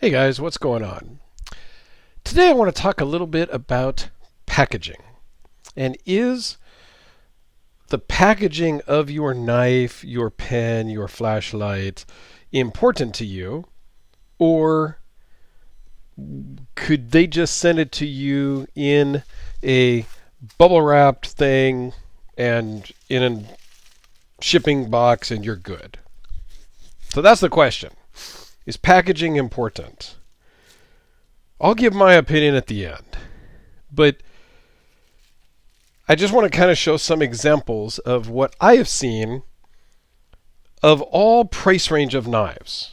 Hey guys, what's going on? Today I want to talk a little bit about packaging. And is the packaging of your knife, your pen, your flashlight important to you? Or could they just send it to you in a bubble wrapped thing and in a shipping box and you're good? So that's the question. Is packaging important? I'll give my opinion at the end. But I just want to kind of show some examples of what I have seen of all price range of knives.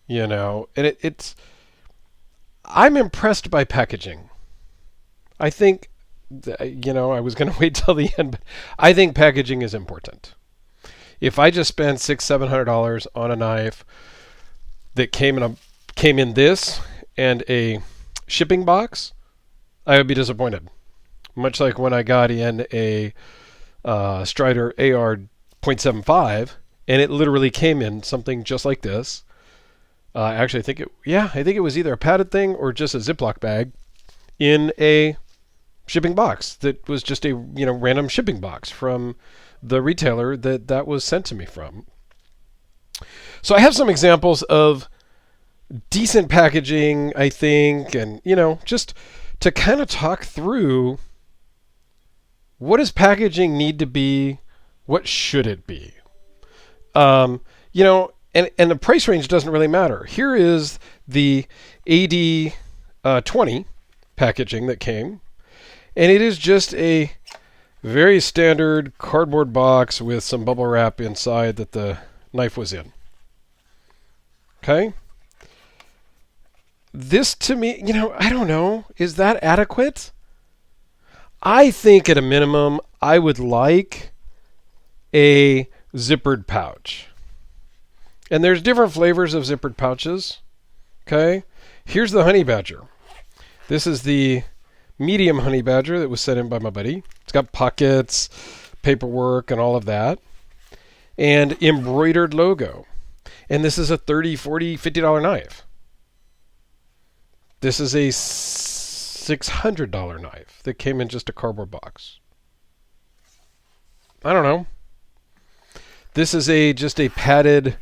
And it's I'm impressed by packaging. I think, I was going to wait till the end, but I think packaging is important. If I just spend $600-700 on a knife that came in this and a shipping box, I would be disappointed. Much like when I got in a Strider AR .75, and it literally came in something just like this. Actually, I think it was either a padded thing or just a Ziploc bag in a shipping box that was just a random shipping box from the retailer that was sent to me from. So I have some examples of decent packaging, I think, and just to kind of talk through what does packaging need to be, what should it be, and the price range doesn't really matter. Here is the AD 20 packaging that came, and it is just a very standard cardboard box with some bubble wrap inside that the knife was in. Okay. This to me, I don't know. Is that adequate? I think at a minimum, I would like a zippered pouch. And there's different flavors of zippered pouches. Okay. Here's the honey badger. This is the medium honey badger that was sent in by my buddy. It's got pockets, paperwork, and all of that. And embroidered logo. And this is a $30, $40, $50 knife. This is a $600 knife that came in just a cardboard box. I don't know. This is just a padded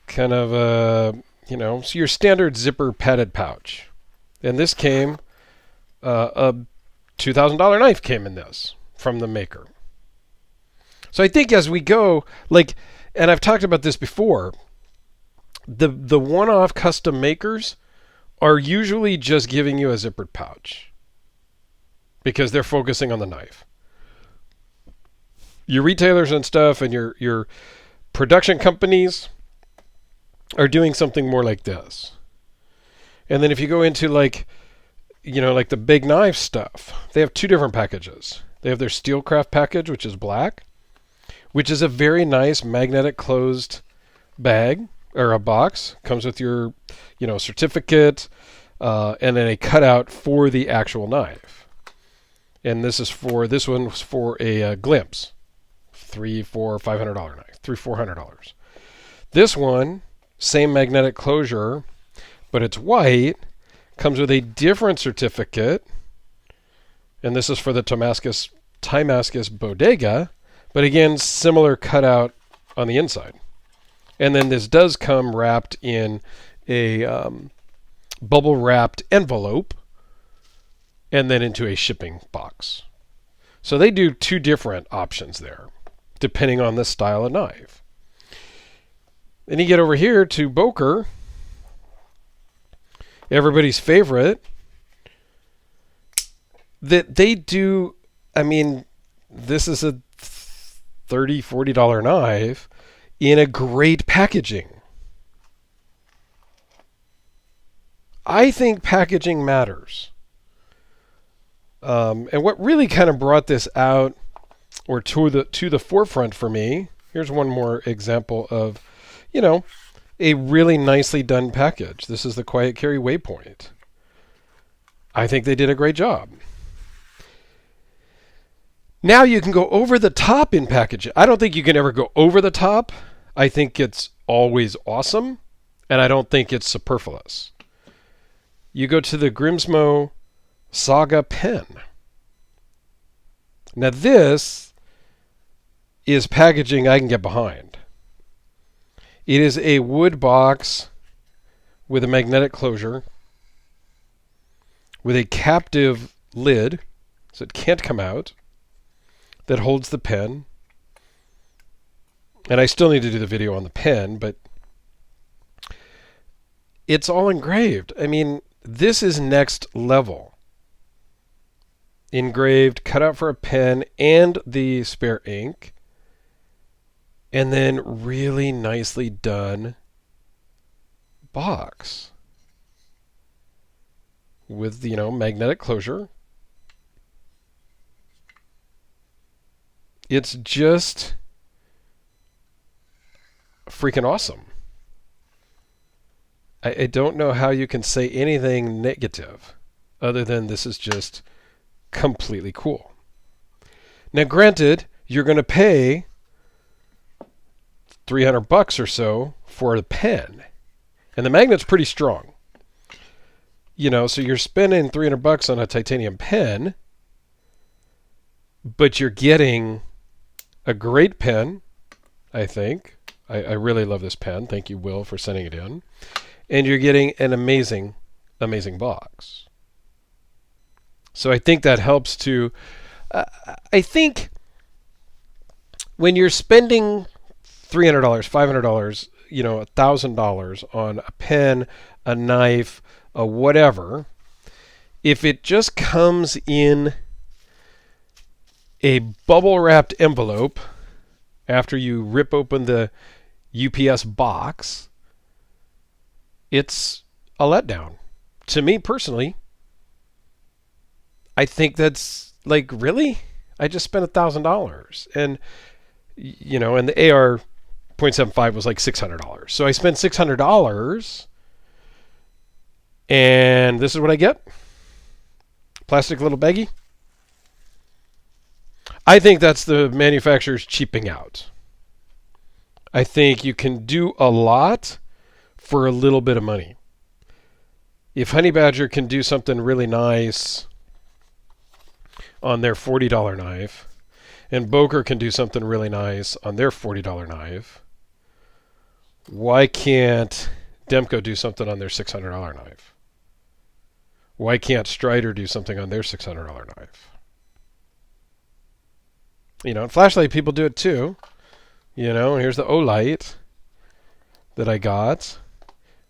kind of so your standard zipper padded pouch. And this came, a $2,000 knife came in this from the maker. So I think as we go, and I've talked about this before, the one-off custom makers are usually just giving you a zippered pouch because they're focusing on the knife. Your retailers and stuff and your production companies are doing something more like this. And then if you go into like the big knife stuff, they have two different packages. They have their Steelcraft package, which is black, which is a very nice magnetic closed bag or a box. Comes with your certificate and then a cutout for the actual knife. And this one was for a glimpse, $300, $400, $500 knife, $300, $400. This one, same magnetic closure, but it's white. Comes with a different certificate, and this is for the Timascus Bodega, but again, similar cutout on the inside. And then this does come wrapped in a bubble wrapped envelope and then into a shipping box. So they do two different options there, depending on the style of knife. Then you get over here to Boker, everybody's favorite, that they do, this is a $30, $40 knife in a great packaging. I think packaging matters. And what really kind of brought this out or to the forefront for me, here's one more example of, a really nicely done package. This is the Quiet Carry Waypoint. I think they did a great job. Now you can go over the top in packaging. I don't think you can ever go over the top. I think it's always awesome. and I don't think it's superfluous. You go to the Grimsmo Saga pen. Now this is packaging I can get behind. It is a wood box with a magnetic closure, with a captive lid, so it can't come out, that holds the pen. And I still need to do the video on the pen, but it's all engraved. I mean, this is next level. Engraved, cut out for a pen and the spare ink, and then really nicely done box with, magnetic closure. It's just freaking awesome. I don't know how you can say anything negative other than this is just completely cool. Now, granted, you're going to pay $300 or so for the pen, and the magnet's pretty strong. So you're spending $300 on a titanium pen, but you're getting a great pen, I think. I really love this pen. Thank you, Will, for sending it in. And you're getting an amazing, amazing box. So I think that helps to... I think when you're spending $300, $500, $1,000 on a pen, a knife, a whatever, if it just comes in a bubble-wrapped envelope after you rip open the UPS box, it's a letdown. To me personally, I think that's like, really? I just spent $1,000. And, and the AR .75 was like $600. So I spent $600, and this is what I get. Plastic little baggie. I think that's the manufacturer's cheaping out. I think you can do a lot for a little bit of money. If Honey Badger can do something really nice on their $40 knife, and Boker can do something really nice on their $40 knife, why can't Demko do something on their $600 knife? Why can't Strider do something on their $600 knife? And flashlight people do it too. Here's the Olight that I got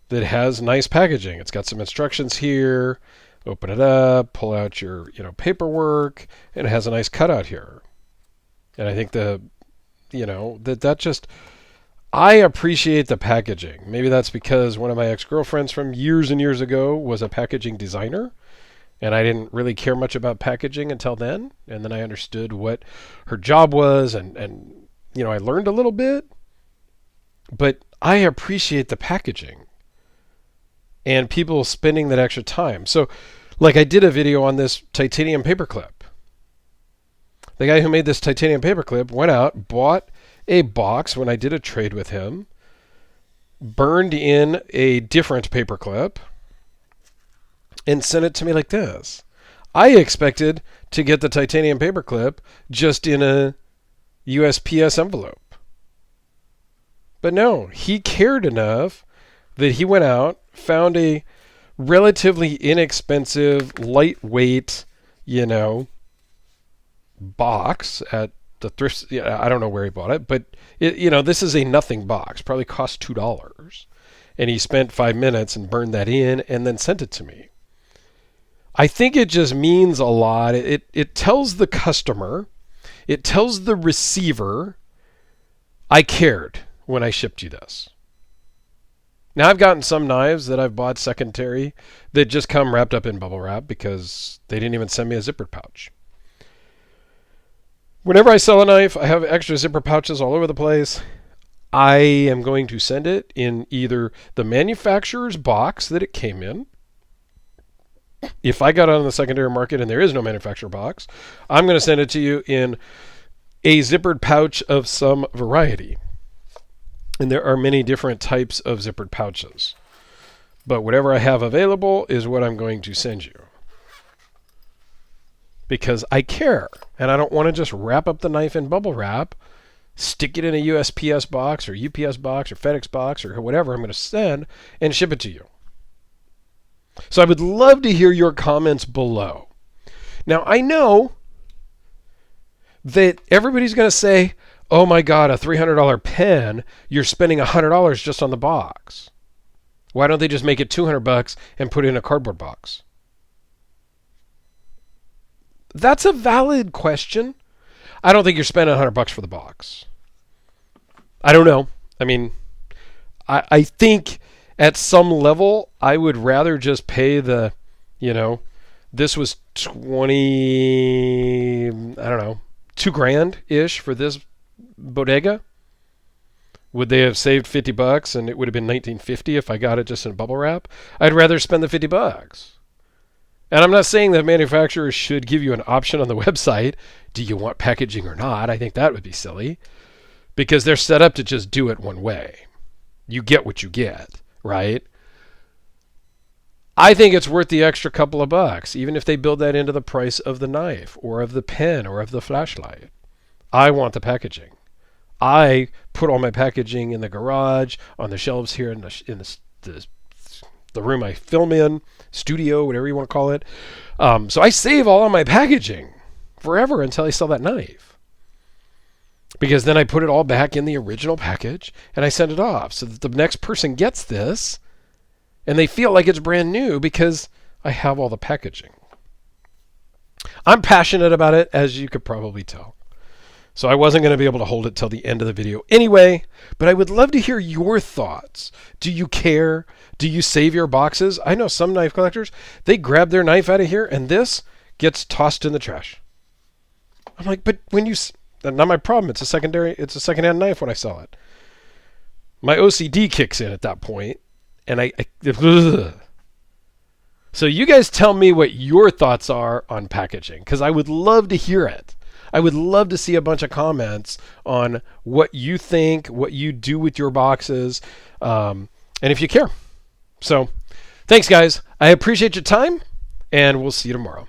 that has nice packaging. It's got some instructions here. Open it up, pull out your, paperwork, and it has a nice cutout here. And I think that just, I appreciate the packaging. Maybe that's because one of my ex-girlfriends from years and years ago was a packaging designer, and I didn't really care much about packaging until then. And then I understood what her job was, and I learned a little bit. But I appreciate the packaging and people spending that extra time. So, like, I did a video on this titanium paperclip. The guy who made this titanium paperclip went out, bought a box when I did a trade with him, burned in a different paperclip, and sent it to me like this. I expected to get the titanium paperclip just in a USPS envelope. But no, he cared enough that he went out, found a relatively inexpensive, lightweight, box at the thrift. I don't know where he bought it, but this is a nothing box. Probably cost $2, and he spent 5 minutes and burned that in and then sent it to me. I think it just means a lot. It tells the customer, it tells the receiver, I cared when I shipped you this. Now, I've gotten some knives that I've bought secondary that just come wrapped up in bubble wrap because they didn't even send me a zippered pouch. Whenever I sell a knife, I have extra zipper pouches all over the place. I am going to send it in either the manufacturer's box that it came in. If I got on the secondary market and there is no manufacturer box, I'm going to send it to you in a zippered pouch of some variety. And there are many different types of zippered pouches. But whatever I have available is what I'm going to send you. Because I care, and I don't want to just wrap up the knife in bubble wrap, stick it in a USPS box or UPS box or FedEx box or whatever I'm going to send, and ship it to you. So I would love to hear your comments below. Now, I know that everybody's going to say, oh my God, a $300 pen, you're spending $100 just on the box. Why don't they just make it $200 and put it in a cardboard box? That's a valid question. I don't think you're spending $100 for the box. I don't know. I mean, I think at some level, I would rather just pay the, this was 20, I don't know, $2,000-ish for this bodega. Would they have saved $50 and it would have been $19.50 if I got it just in bubble wrap? I'd rather spend the $50. And I'm not saying that manufacturers should give you an option on the website. Do you want packaging or not? I think that would be silly because they're set up to just do it one way. You get what you get, right? I think it's worth the extra couple of bucks, even if they build that into the price of the knife or of the pen or of the flashlight. I want the packaging. I put all my packaging in the garage, on the shelves here in the room I film in, studio, whatever you want to call it. So I save all of my packaging forever until I sell that knife. Because then I put it all back in the original package and I send it off so that the next person gets this and they feel like it's brand new because I have all the packaging. I'm passionate about it, as you could probably tell. So I wasn't going to be able to hold it till the end of the video anyway, but I would love to hear your thoughts. Do you care? Do you save your boxes? I know some knife collectors, they grab their knife out of here and this gets tossed in the trash. I'm like, but when you, not my problem. It's a secondhand knife when I sell it. My OCD kicks in at that point, and I So you guys tell me what your thoughts are on packaging, because I would love to hear it. I would love to see a bunch of comments on what you think, what you do with your boxes, and if you care. So thanks, guys. I appreciate your time, and we'll see you tomorrow.